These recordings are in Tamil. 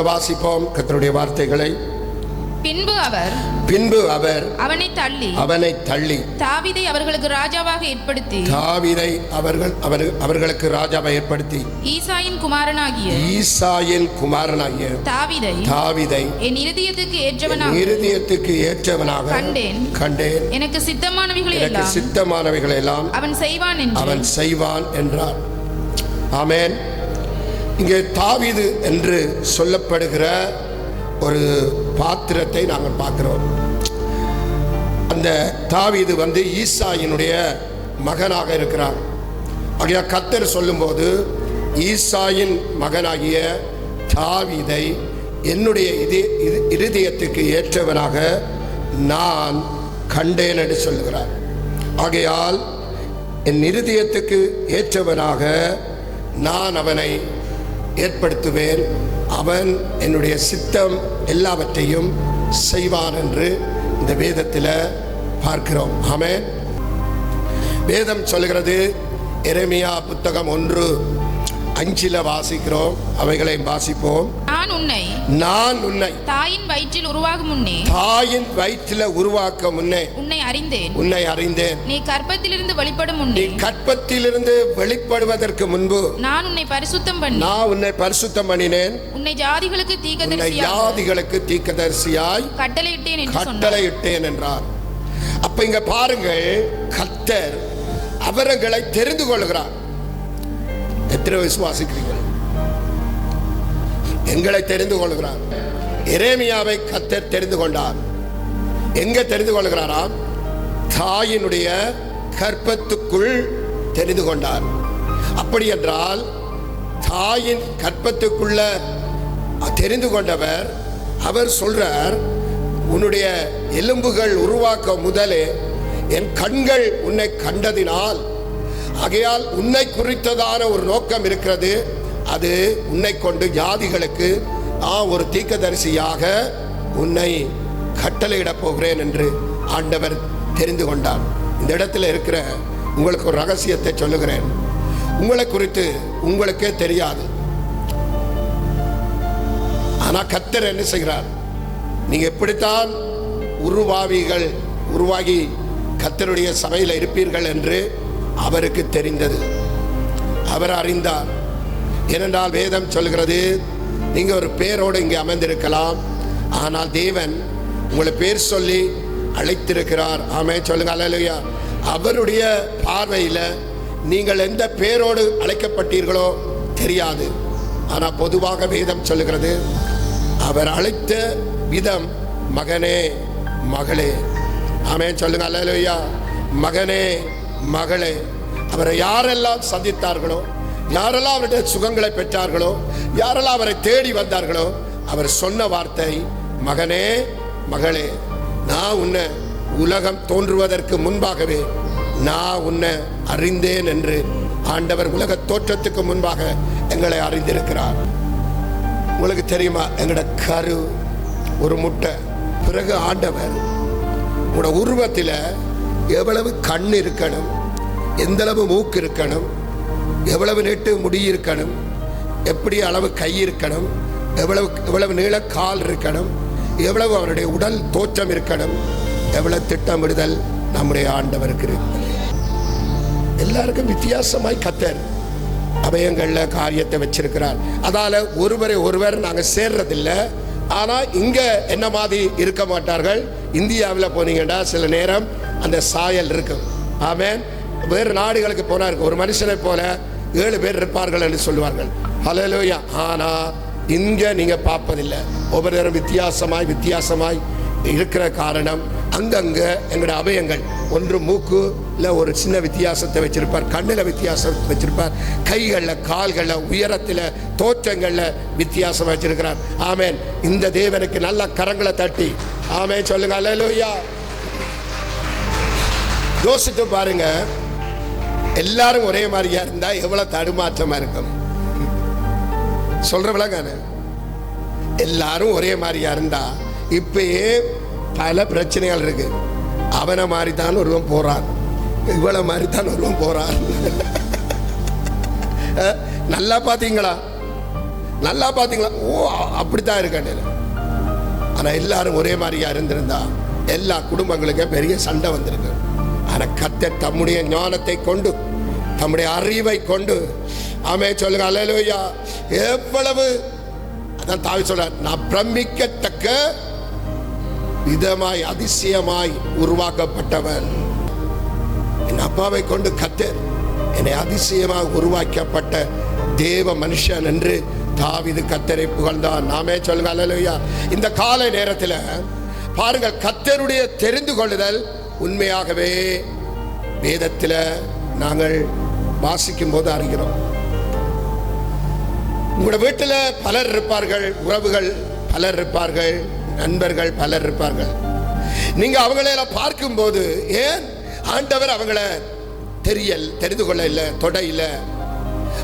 வாசிப்போம் கர்த்தருடைய வார்த்தைகளை. பின்பு அவர் அவனை தள்ளி தாவீதை அவர்களுக்கு ராஜாவாக ஏற்படுத்தி ஈசாயின் குமாரனாகிய தாவீதை என் இருதயத்துக்கு ஏற்றவனாக கண்டேன். எனக்கு சித்தமானவைகளை எல்லாம் அவன் செய்வான் என்றார். ஆமென். இங்கே தாவீது என்று சொல்லப்படுகிற ஒரு பாத்திரத்தை நாங்கள் பார்க்கிறோம். அந்த தாவீது ஈசாயினுடைய மகனாக இருக்கிறார். ஆகிய கர்த்தர் சொல்லும்போது ஈசாயின் மகனாகிய தாவீதை என்னுடைய இருதயத்துக்கு ஏற்றவனாக நான் கண்டேன் என்று சொல்லுகிறார். ஆகையால் என் இருதயத்துக்கு ஏற்றவனாக நான் அவனை ஏற்படுத்துவேன், அவன் என்னுடைய சித்தம் எல்லாவற்றையும் செய்வான் என்று இந்த வேதத்தில் பார்க்கிறோம். ஆமென். வேதம் சொல்கிறது, எரேமியா புத்தகம் 1:5 வாசிக்கிறோம். அவைகளை வாசிப்போம். நான் உன்னை தாயின் வயிற்றில் உருவாக்க முன்னே உன்னை அறிந்தேன். நீ கர்ப்பத்திலிருந்து வெளிப்படுவதற்கு முன்பு நான் உன்னை பரிசுத்தம் பண்ணினேன். உன்னை ஜாதிகளுக்கு தீர்க்கதரிசியாய் கட்டளையிட்டேன் என்றார். அப்ப இங்க பாருங்கள், கர்த்தர் அவர்களை தெரிந்து கொள்கிறார். எத்தனை விசுவாசிக்கிறீர்கள்? எங்களை தெரிந்து கொள்கிறார். எரேமியாவை கர்த்தர் தெரிந்து கொண்டார். எங்க தெரிந்து கொள்கிறாராம்? தாயினுடைய கர்ப்பத்துக்குள் தெரிந்து கொண்டார். அப்படி என்றால் தாயின் கர்ப்பத்துக்குள்ள தெரிந்து கொண்டவர், அவர் சொல்றார், உன்னுடைய எலும்புகள் உருவாக்க முதலே என் கண்கள் உன்னை கண்டதினால், ஆகையால் உன்னை குறித்ததான ஒரு நோக்கம் இருக்கிறது. அது உன்னை கொண்டு ஜாதிகளுக்கு ஒரு தீர்க்கதரிசியாக உன்னை கட்டளையிட போகிறேன் என்று ஆண்டவர் தெரிந்து கொண்டார். இந்த இடத்துல இருக்கிற உங்களுக்கு ஒரு ரகசியத்தை சொல்லுகிறேன். உங்களை குறித்து உங்களுக்கே தெரியாது. ஆனா கர்த்தர் என்ன செய்கிறார்? நீங்க எப்படித்தான் உருவாகி கர்த்தருடைய சபையில் இருப்பீர்கள் என்று அவருக்கு தெரிந்தது. அவர் அறிந்தார். ஏனென்றால் வேதம் சொல்கிறது, நீங்க ஒரு பேரோடு இங்கே அமர்ந்திருக்கலாம், ஆனால் தேவன் உங்களை பேர் சொல்லி அழைத்திருக்கிறார். ஆமென் சொல்லுங்க. அல்லேலூயா. அவருடைய பார்வையில் நீங்கள் எந்த பேரோடு அழைக்கப்பட்டீர்களோ தெரியாது. ஆனால் பொதுவாக வேதம் சொல்லுகிறது, அவர் அழைத்த விதம் மகனே மகளே. ஆமென் சொல்லுங்க. அல்லேலூயா. மகனே மகளே. அவரை யாரெல்லாம் சந்தித்தார்களோ, யாரெல்லாம் அவருடைய சுகங்களை பெற்றார்களோ, யாரெல்லாம் அவரை தேடி வந்தார்களோ, அவர் சொன்ன வார்த்தை மகனே மகளே. நான் உன்னை உலகம் தோன்றுவதற்கு முன்பாகவே நான் உன்னை அறிந்தேன் என்று ஆண்டவர் உலக தோற்றத்துக்கு முன்பாக எங்களை அறிந்திருக்கிறார். உங்களுக்கு தெரியுமா? எங்களோட கரு ஒரு முட்டை. பிறகு ஆண்டவர் உங்களோட உருவத்தில் எவ்வளவு கண் இருக்கணும், எந்த அளவு மூக்கு இருக்கணும், எவ்வளவு நீட்டு முடி இருக்கணும், எப்படி அளவு கை இருக்கணும், எவ்வளவு நீள கால் இருக்கணும், எவ்வளவு அவருடைய உடல் தோற்றம் இருக்கணும், எவ்வளவு திட்டமிடுதல் நம்முடைய ஆண்டவருக்கு இருக்கு. எல்லாருக்கும் வித்தியாசமாய் கர்த்தர் அபயங்கள்ல காரியத்தை வச்சிருக்கிறார். அதால ஒருவர் நாங்க சேர்றதில்லை. ஆனா இங்க என்ன மாதிரி இருக்க மாட்டார்கள். இந்தியாவில் போனீங்கன்னா சில நேரம் அந்த சாயல் இருக்கும். ஆமென். வேறு நாடுகளுக்கு போனார்கள், ஒரு மனுஷனை போல 7 பேர் இருப்பார்கள் என்று சொல்லுவார்கள். ஹல்லேலூயா. ஆனா இங்க நீங்க பார்ப்பதில்லை. ஒவ்வொரு வித்தியாசமாய் இருக்கிற காரணம், அங்கங்க எங்களுடைய அபயங்கள் ஒன்று மூக்குல ஒரு சின்ன வித்தியாசத்தை வச்சிருப்பார், கண்ணில் வித்தியாசத்தை வச்சிருப்பார், கைகளில் கால்களில் உயரத்தில் தோற்றங்களில் வித்தியாசம் வச்சிருக்கிறார். ஆமென். இந்த தேவனுக்கு நல்ல கரங்களை தட்டி ஆமென் சொல்லுங்க. அல்லேலூயா. யோசித்து பாருங்க, எல்லாரும் ஒரே மாதிரியா இருந்தா எவ்வளவு தடுமாற்றமா இருக்கும். சொல்றவள எல்லாரும் ஒரே மாதிரியா இருந்தா இப்பயே பல பிரச்சனைகள் இருக்கு. அவனை மாதிரி தான் ஒருவன் போறான், இவ்வளவு மாதிரி தான் ஒருவன் போறான். நல்லா பாத்தீங்களா? நல்லா பார்த்தீங்களா? ஓ, அப்படித்தான் இருக்கேன். ஆனா எல்லாரும் ஒரே மாதிரியா இருந்திருந்தா எல்லா குடும்பங்களுக்கும் பெரிய சண்டை வந்திருக்கு. ஆனா கர்த்தர் தம்முடைய ஞானத்தை கொண்டு, தம்முடைய அறிவை கொண்டு, ஆமென் சொல்லுங்க அல்லேலூயா, எவ்வளவு, அதான் தாவீது சொல்றார், நான் பிரமிக்கத்தக்க விதமாய் அதிசயமாய் உருவாக்கப்பட்டவன். என் அப்பாவை கொண்டு கர்த்தர் என்னை அதிசயமாக உருவாக்கப்பட்ட தேவ மனுஷன் என்று தாவீது கர்த்தரை புகழ்ந்தான். நாமே சொல்லுங்க அல்லேலூயா. இந்த காலை நேரத்தில் பாருங்கள், கர்த்தருடைய தெரிந்து கொள்ளுதல் உண்மையாகவே வேதத்தில் நாங்கள் வாசிக்கும் போது அறிகிறோம். உங்களோட வீட்டில் பலர் இருப்பார்கள், உறவுகள் பலர் இருப்பார்கள், நண்பர்கள் பலர் இருப்பார்கள். நீங்க அவங்களெல்லாம் பார்க்கும்போது ஏன் ஆண்டவர் அவங்கள தெரிந்து கொள்ள இல்லை, தொட இல்லை.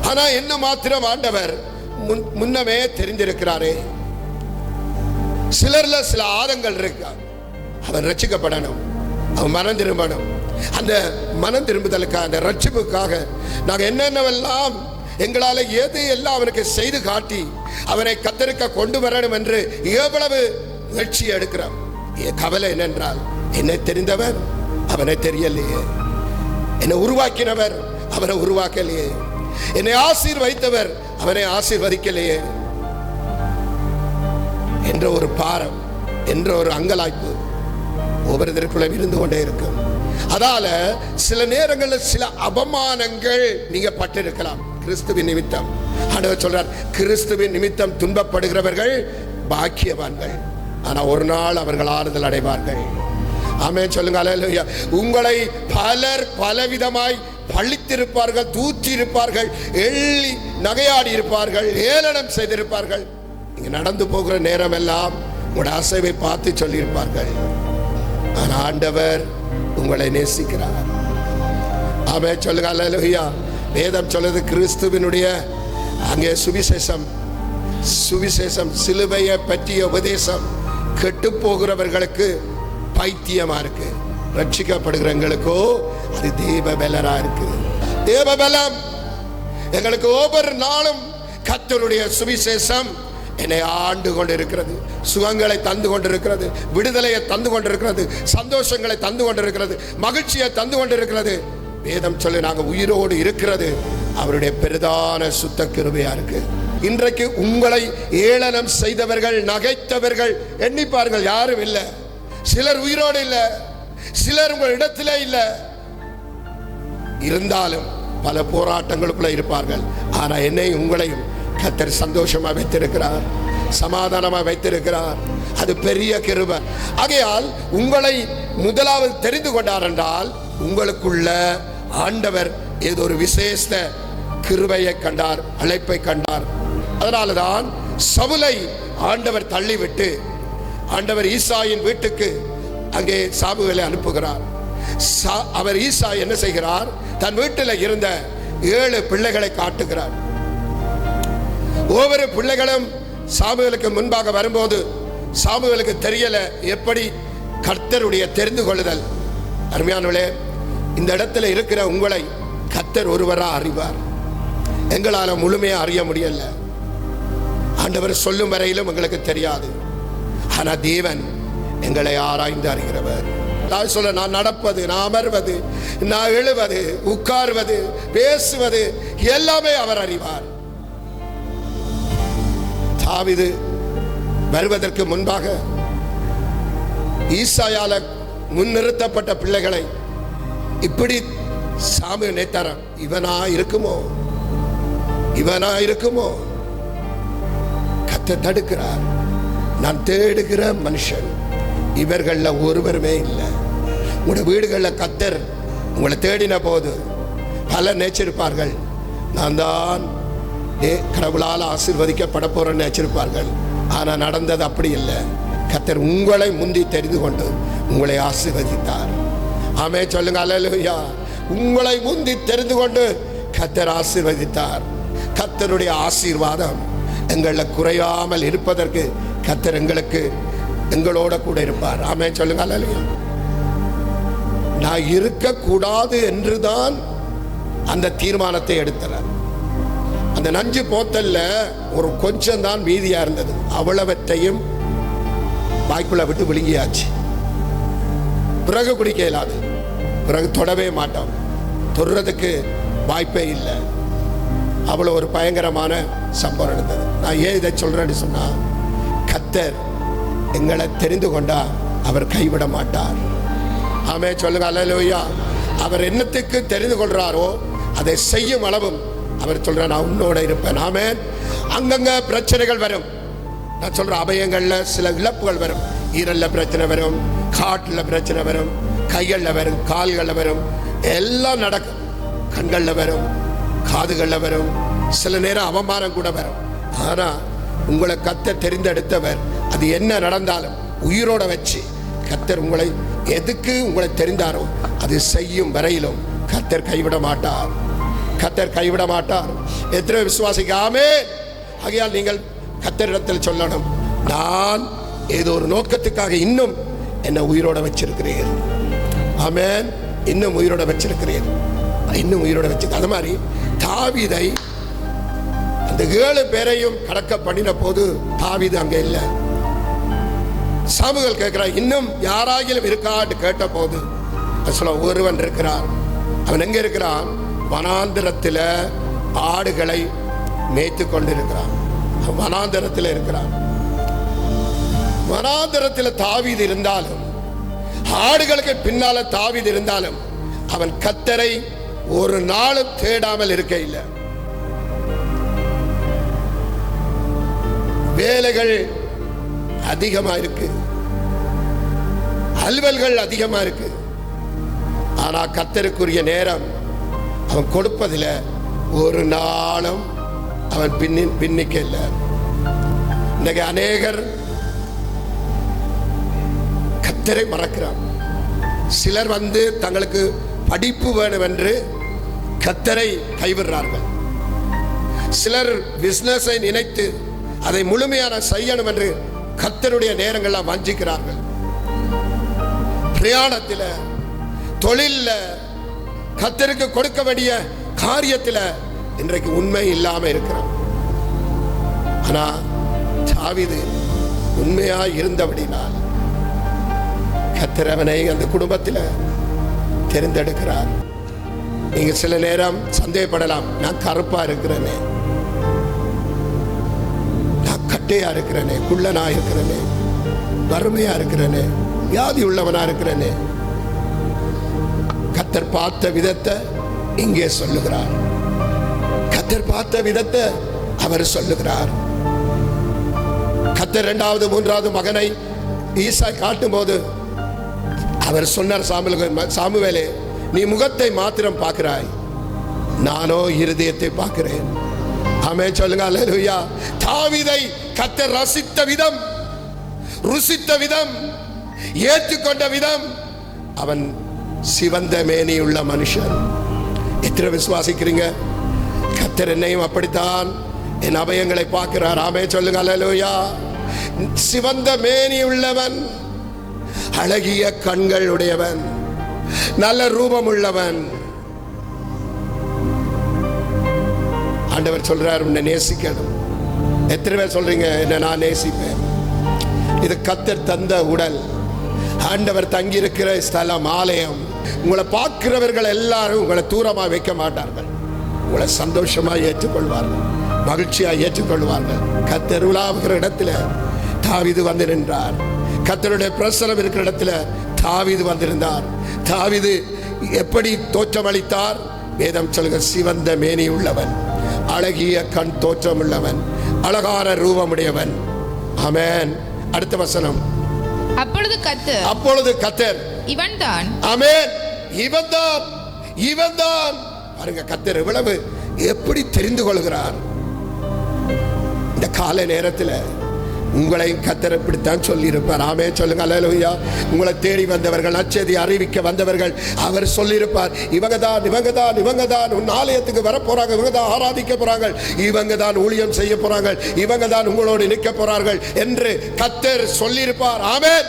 ஆனா என்ன மாத்திரம் ஆண்டவர் முன்னமே தெரிஞ்சிருக்கிறாரே. சிலர்ல சில ஆதங்கள் இருக்கு. அவன் ரட்சிக்கப்படணும், அவன் மனம் திரும்பணும். அந்த மனம் திரும்புதலுக்காக, அந்த ரட்சிப்புக்காக நாங்கள் என்னென்னவெல்லாம் எங்களால் எது எல்லாம் அவனுக்கு செய்து காட்டி அவனை கத்தருக்க கொண்டு வரணும் என்று எவ்வளவு முயற்சி எடுக்கிறோம். கவலை என்னென்றால், என்னை தெரிந்தவர் அவனை தெரியலையே, என்னை உருவாக்கினவர் அவனை உருவாக்கலையே, என்னை ஆசீர்வதித்தவர் அவனை ஆசீர்வதிக்கலையே என்ற ஒரு பாரம், என்ற ஒரு அங்கலாய்ப்பு ஒவ்வொருத்தருக்குள்ள இருந்து கொண்டே இருக்கும். அதால சில நேரங்களில் சில அவமானங்கள் நீங்க பட்டிருக்கலாம் கிறிஸ்துவின் நிமித்தம். ஆண்டவர் சொல்றார், கிறிஸ்துவின் நிமித்தம் துன்பப்படுகிறவர்கள் பாக்கியவான்கள், ஆனா ஒரு நாள் அவர்கள் ஆறுதல் அடைவார்கள். ஆமென் சொல்லுங்க அல்லேலூயா. உங்களை பலர் பலவிதமாய் பழித்திருப்பார்கள், தூற்றி இருப்பார்கள், எள்ளி நகையாடி இருப்பார்கள், ஏளனம் செய்திருப்பார்கள். நீங்க நடந்து போகிற நேரம் எல்லாம் உங்களோட அசைவை பார்த்து சொல்லியிருப்பார்கள். ஆனா ஆண்டவர் உங்களை நேசிக்கிறார். ஆமென் சொல்லுங்க அல்லேலூயா. வேதம் சொல்லுது, கிறிஸ்துவினுடைய அங்கே சுவிசேஷம் சிலுவையை பற்றிய உபதேசம் கெட்டு போகிறவர்களுக்கு பைத்தியமா இருக்கு, ரட்சிக்கப்படுகிற எங்களுக்கோ அது தேவ பலனா இருக்கு. தேவ பலம் எங்களுக்கு ஒவ்வொரு நாளும் கர்த்தருடைய சுவிசேஷம் என்னை ஆண்டு கொண்டிருக்கிறது, சுகங்களை தந்து கொண்டிருக்கிறது, விடுதலையை தந்து கொண்டிருக்கிறது, சந்தோஷங்களை தந்து கொண்டிருக்கிறது, மகிழ்ச்சியை தந்து கொண்டிருக்கிறது. வேதம் சொல்லி நாங்கள் உயிரோடு இருக்கிறது அவருடைய பெரிதான சுத்த கிருபையா இருக்கு. இன்றைக்கு உங்களை ஏளனம் செய்தவர்கள், நகைத்தவர்கள் எண்ணிப்பார்கள், யாரும் இல்லை. சிலர் உயிரோடு இல்லை, சிலர் உங்கள் இடத்திலே இல்லை. இருந்தாலும் பல போராட்டங்களுக்குள்ள இருப்பார்கள். ஆனா என்னை உங்களையும் கர்த்தர் சந்தோஷமா வைத்திருக்கிறார், சமாதானமா வைத்திருக்கிறார். அது பெரிய கிருபை. ஆகையால் உங்களை முதலாவது தெரிந்து கொண்டார் என்றால் உங்களுக்குள்ள ஆண்டவர் ஏதோ ஒரு விசேஷ கிருபையை கண்டார், அழைப்பை கண்டார். அதனாலதான் சவுலை ஆண்டவர் தள்ளிவிட்டு ஆண்டவர் ஈசாயின் வீட்டுக்கு அங்கே சாமுவேலை அனுப்புகிறார். அவர் ஈசா என்ன செய்கிறார், தன் வீட்டில் இருந்த 7 பிள்ளைகளை காட்டுகிறார். ஒவ்வொரு பிள்ளைகளும் சாமுவேலுக்கு முன்பாக வரும்போது சாமுவேலுக்கு தெரியல எப்படி கர்த்தருடைய தெரிந்து கொள்ளுதல். அருமையானவர்களே, இந்த இடத்துல இருக்கிற உங்களை கர்த்தர் ஒருவரா அறிவார். எங்களால முழுமையா அறிய முடியல, ஆண்டவர் சொல்லும் வரையிலும் எங்களுக்கு தெரியாது. ஆனா தேவன் எங்களை ஆராய்ந்து அறிகிறவர். நான் சொல்ல, நான் நடப்பது, நான் அமர்வது, நான் எழுவது, உட்கார்வது, பேசுவது எல்லாமே அவர் அறிவார். தாவீது வருவதற்கு முன்பாக ஈசாயால முன்னிறுத்தப்பட்ட பிள்ளைகளை இப்படி சாமி நினைத்தார், இவனா இருக்குமோ? கர்த்தர் தடுக்கிறார். நான் தேடுகிற மனுஷன் இவர்கள ஒருவருமே இல்லை. உங்களோட வீடுகளில் கர்த்தர் உங்களை தேடின போது பலர் நினைச்சிருப்பார்கள், நான் தான் கடவுளால் ஆசீர்வதிக்கப்பட போறேன்னு நினைச்சிருப்பார்கள். ஆனா நடந்தது அப்படி இல்லை. கர்த்தர் உங்களை முந்தி தெரிந்து கொண்டு உங்களை ஆசீர்வதித்தார். ஆமென் சொல்லுங்க அல்லேலூயா. உங்களை முந்தி தெரிந்து கொண்டு கர்த்தர் ஆசீர்வதித்தார். கர்த்தருடைய ஆசீர்வாதம் எங்களை குறையாமல் இருப்பதற்கு கர்த்தர் எங்களோட கூட இருப்பார். ஆமென் சொல்லுங்க அல்லேலூயா. நான் இருக்கக்கூடாது என்றுதான் அந்த தீர்மானத்தை எடுத்தார். அந்த அந்த நஞ்சு போத்தல்ல ஒரு கொஞ்சம் தான் மீதியா இருந்தது. அவ்வளவற்றையும் வாய்க்குள்ள விட்டு விழுங்கியாச்சு. பிறகு குடிக்க இயலாது, பிறகு தொடவே மாட்டோம், தொடுறதுக்கு வாய்ப்பே இல்லை. அவ்வளோ ஒரு பயங்கரமான சம்பவம் இருந்தது. நான் ஏன் இதை சொல்றேன்னு சொன்னா, கர்த்தர் எங்களை தெரிந்து கொண்டா அவர் கைவிட மாட்டார். ஆமே சொல்லுங்க அல்லேலூயா. அவர் என்னத்துக்கு தெரிந்து கொள்றாரோ அதை செய்யும் அளவும் அவர் சொல்றார், நான் உன்னோட இருப்பேன். ஆமென். அங்கங்க பிரச்சனைகள் வரும். நான் சொல்ற அபயங்கள்ல சில இழப்புகள் வரும். ஈரல்ல பிரச்சனை வரும், காட்டுல பிரச்சனை வரும், கைகள்ல வரும், கால்கள்ல வரும், எல்லாம் நடக்கும். கண்கள்ல வரும், காதுகள்ல வரும், சில நேரம் அவமானம் கூட வரும். ஆனா உங்களை கர்த்தர் தெரிந்தெடுத்தவர், அது என்ன நடந்தாலும் உயிரோட வச்சு கர்த்தர் உங்களை எதுக்கு உங்களை தெரிந்தாரோ அது செய்யும் வரையிலும் கர்த்தர் கைவிட மாட்டார். கர்த்தர் கைவிட மாட்டார். எத்தனை விசுவாசிக்காமே. ஆகையால் நீங்கள் கர்த்தரிடத்தில் சொல்லணும், நான் ஏதோ ஒரு நோக்கத்துக்காக இன்னும் என்னை உயிரோட வச்சிருக்கிறேன். ஆமென். இன்னும் உயிரோட வச்சிருக்கிறேன், இன்னும் உயிரோட வச்சு. அது மாதிரி தாவீதை அந்த 7 பேரையும் கடக்க பண்ணின போது தாவீது அங்க இல்லை. சாமுவேல் கேட்கிறார், இன்னும் யாராகிலும் இருக்கான்னு கேட்ட போது சொல்ல, ஒருவன் இருக்கிறான். அவன் எங்க இருக்கிறான்? வனாந்திரத்தில் ஆடுகளை மேய்த்து கொண்டிருக்கிறான். வனாந்திரத்தில் இருக்கிறான். வனாந்திரத்தில் தாவீது இருந்தாலும், ஆடுகளுக்கு பின்னால தாவீது இருந்தாலும், அவன் கர்த்தரை ஒரு நாளும் தேடாமல் இருக்க இல்லை. வேலைகள் அதிகமா இருக்கு, அலுவல்கள் அதிகமா இருக்கு. ஆனா கர்த்தருக்குரிய நேரம் அவன் கொடுப்பதில் ஒரு நாளும் அவன் பின்னிக்க இல்லை. இன்னைக்கு அநேகர் கர்த்தரை மறக்கிறான். சிலர் வந்து தங்களுக்கு படிப்பு வேணும் என்று கர்த்தரை கைவிடுறார்கள். சிலர் பிசினஸை நினைத்து அதை முழுமையான செய்யணும் என்று கர்த்தருடைய நேரங்கள்லாம் வஞ்சிக்கிறார்கள். பிரயாணத்தில், தொழில்ல, கர்த்தருக்கு கொடுக்க வேண்டிய காரியத்தில் இன்றைக்கு உண்மை இல்லாம இருக்கிறான். ஆனா தாவீது உண்மையா இருந்தபடினால் கர்த்தர் அவனை அந்த குடும்பத்தில் தெரிந்தெடுக்கிறார். நீங்க சில நேரம் சந்தேகப்படலாம், நான் கருப்பா இருக்கிறேனே, நான் கட்டையா இருக்கிறேனே, குள்ளனா இருக்கிறேனே, வறுமையா இருக்கிறேனே, வியாதி உள்ளவனா இருக்கிறேனே. கர்த்தர் பார்த்த விதத்தை இங்கே சொல்லுகிறார். கர்த்தர் பார்த்த விதத்தை அவர் சொல்லுகிறார். கர்த்தர் 2வது 3வது மகனை ஈசா காட்டும் போது அவர் சொன்னார், சாமுவேலே, நீ முகத்தை மாத்திரம் பார்க்கிறாய், நானோ இருதயத்தை பார்க்கிறேன். ஆமென் சொல்லுங்க அல்லேலூயா. தாவீதை கர்த்தர் ரசித்த விதம், ருசித்த விதம், ஏற்றுக்கொண்ட விதம், அவன் சிவந்த மேனியுள்ள மனுஷன். எத்தனை விசுவாசிக்கிறீங்க? கர்த்தர் என்னையும் அப்படித்தான் என் அபயங்களை பார்க்கிறார். ஆமென் சொல்லுங்க அல்லேலூயா. சிவந்த மேனி உள்ளவன், அழகிய கண்கள் உடையவன், நல்ல ரூபம் உள்ளவன். ஆண்டவர் சொல்றார், உன்னை நேசிக்கணும். எத்தனை பேர் சொல்றீங்க என்ன நான் நேசிப்பேன்? இது கர்த்தர் தந்த உடல், ஆண்டவர் தங்கி இருக்கிற ஸ்தலம், ஆலயம். உங்களை பார்க்கிறவர்கள் எல்லாரும் உங்களை தூரமா வைக்க மாட்டார்கள், உங்களை சந்தோஷமா ஏற்றுக்கொள்வார்கள், மகிழ்ச்சியா ஏற்றுக்கொள்வார்கள். கர்த்தர் உலாவுகிற இடத்துல தாவீது வந்து நின்றார். கர்த்தருடைய பிரசனம் இருக்கிற இடத்துல தாவீது வந்திருந்தார். தாவீது எப்படி தோற்றமளித்தார்? வேதம் சொல்லுங்க, சிவந்த மேனி உள்ளவன், அழகிய கண் தோற்றம் உள்ளவன், அழகான ரூபமுடையவன். ஆமென். அடுத்த வசனம், அப்பொழுது கர்த்தர் இவன்தான். ஆமென். இவன்தான். பாருங்க, கர்த்தர் எவ்வளவு எப்படி தெரிந்து கொள்கிறார். இந்த காலை நேரத்தில் உங்களையும் கர்த்தர் இப்படித்தான் சொல்லி இருப்பார். ஆமென் சொல்லுங்க அல்லேலூயா. உங்களை தேடி வந்தவர்கள், நற்செய்தி அறிவிக்க வந்தவர்கள், அவர் சொல்லியிருப்பார், இவங்க தான் உன் ஆலயத்துக்கு வர போறாங்க, இவங்க தான் ஆராதிக்க போறாங்க, இவங்க தான் ஊழியம் செய்ய போறாங்க, இவங்க தான் உங்களோடு நிற்க போறார்கள் என்று கர்த்தர் சொல்லியிருப்பார். ஆமென்.